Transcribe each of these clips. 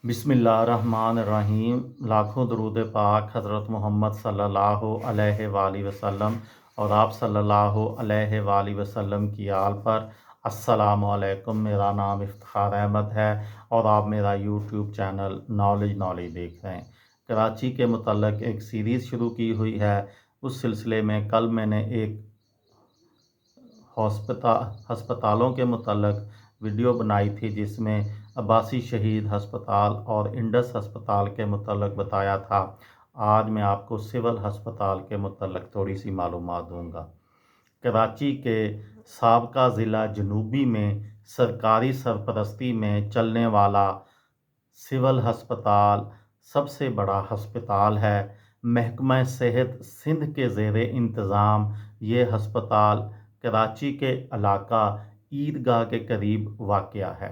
बिस्मिल्लाहिर्रहमानिर्रहीम। लाखों दरूद पाक हज़रत मोहम्मद सल्लल्लाहु अलैहि वाली वसल्लम और आप सल्लल्लाहु अलैहि वाली वसल्लम की आल पर। अस्सलामु अलैकुम। मेरा नाम इफ्तिखार अहमद है और आप मेरा यूट्यूब चैनल नॉलेज देख रहे हैं। कराची के मुतल्लक एक सीरीज़ शुरू की हुई है। उस सिलसिले में कल मैंने एक हस्पतालों के मुतल्लक वीडियो बनाई थी, जिसमें अब्बासी शहीद हस्पताल और इंडस हस्पताल के मुतल्लक बताया था। आज मैं आपको सिविल हस्पताल के मुतल्लक थोड़ी सी मालूमात दूंगा। कराची के साबका ज़िला जनूबी में सरकारी सरपरस्ती में चलने वाला सिविल हस्पताल सबसे बड़ा हस्पताल है। महकमा सेहत सिंध के ज़ेरे इंतज़ाम ये हस्पताल कराची के इलाका ईदगाह के करीब वाक़या है।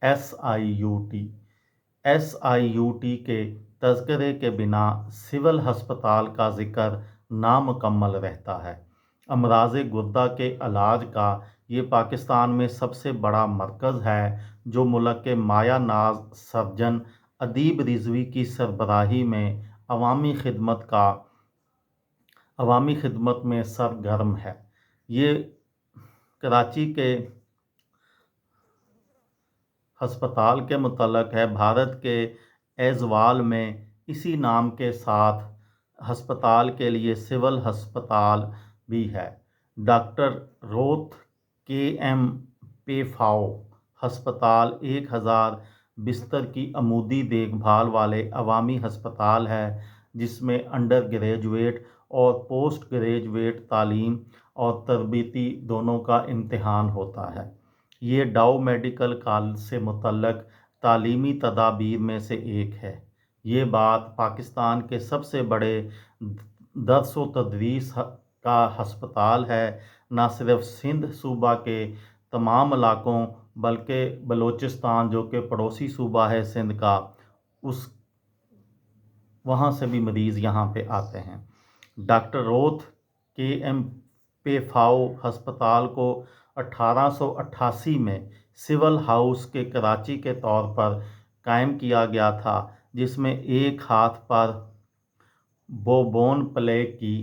SIUT के तज़किरे के बिना सिविल हस्पताल का ज़िक्र नामुकम्मल रहता है। अमराज़ गुर्दा के इलाज का ये पाकिस्तान में सबसे बड़ा मरकज़ है, जो मुल्क के माया नाज सर्जन अदीब रिजवी की सरबराही में अवामी खिदमत में सरगर्म है। ये कराची के हस्पताल के मुतल्लक है। भारत के ऐज़वाल में इसी नाम के साथ हस्पताल के लिए सिविल हस्पताल भी है। डॉक्टर रोथ KM पेफाओ हस्पताल 1000 बिस्तर की अमूदी देखभाल वाले अवामी हस्पताल है, जिसमें अंडर ग्रेजुएट और पोस्ट ग्रेजुएट तालीम और तरबीती दोनों का इम्तिहान होता है। ये डाउ मेडिकल कॉलेज से मुतल्लक तालीमी तदाबीर में से एक है। ये बात पाकिस्तान के सबसे बड़े दर्स व तदरीस का हस्पताल है। न सिर्फ सिंध सूबा के तमाम इलाकों बल्कि बलूचिस्तान, जो कि पड़ोसी सूबा है सिंध का, वहाँ से भी मरीज़ यहाँ पे आते हैं। डॉक्टर रोथ KM पेफाओ हस्पताल को 1888 में सिविल हाउस के कराची के तौर पर कायम किया गया था, जिसमें एक हाथ पर बोबोन प्लेग की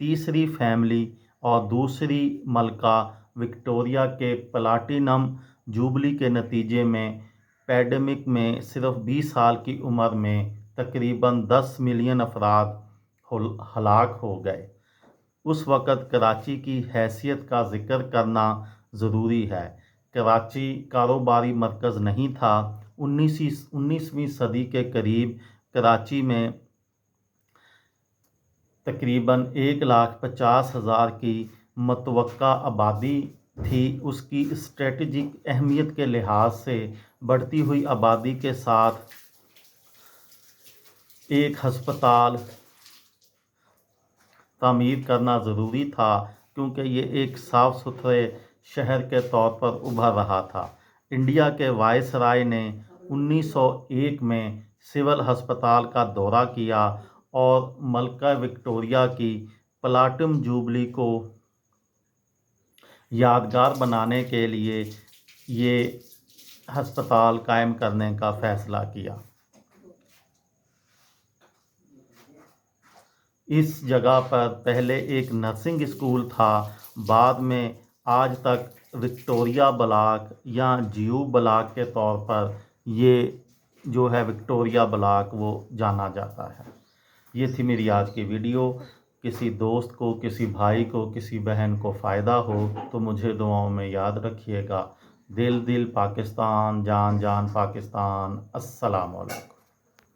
तीसरी फैमिली और दूसरी मलका विक्टोरिया के प्लाटिनम जुबली के नतीजे में पैंडेमिक में सिर्फ 20 साल की उम्र में तकरीबन 10 मिलियन अफराद हलाक हो गए। उस वक़्त कराची की हैसियत का ज़िक्र करना ज़रूरी है। कराची कारोबारी मरकज़ नहीं था। 19वीं सदी के करीब कराची में तकरीबन 1,50,000 की मतवक्का आबादी थी। उसकी स्ट्रेटजिक अहमियत के लिहाज से बढ़ती हुई आबादी के साथ एक हस्पताल तामीर करना ज़रूरी था, क्योंकि ये एक साफ़ सुथरे शहर के तौर पर उभर रहा था। इंडिया के वायसराय ने 1901 में सिविल हस्पताल का दौरा किया और मलका विक्टोरिया की प्लाटिनम जुबली को यादगार बनाने के लिए ये हस्पताल कायम करने का फ़ैसला किया। इस जगह पर पहले एक नर्सिंग स्कूल था। बाद में आज तक विक्टोरिया ब्लॉक या GU ब्लॉक के तौर पर ये जो है विक्टोरिया ब्लॉक वो जाना जाता है। ये थी मेरी आज की वीडियो। किसी दोस्त को, किसी भाई को, किसी बहन को फ़ायदा हो तो मुझे दुआओं में याद रखिएगा। दिल दिल पाकिस्तान, जान जान पाकिस्तान। अस्सलामु अलैकुम।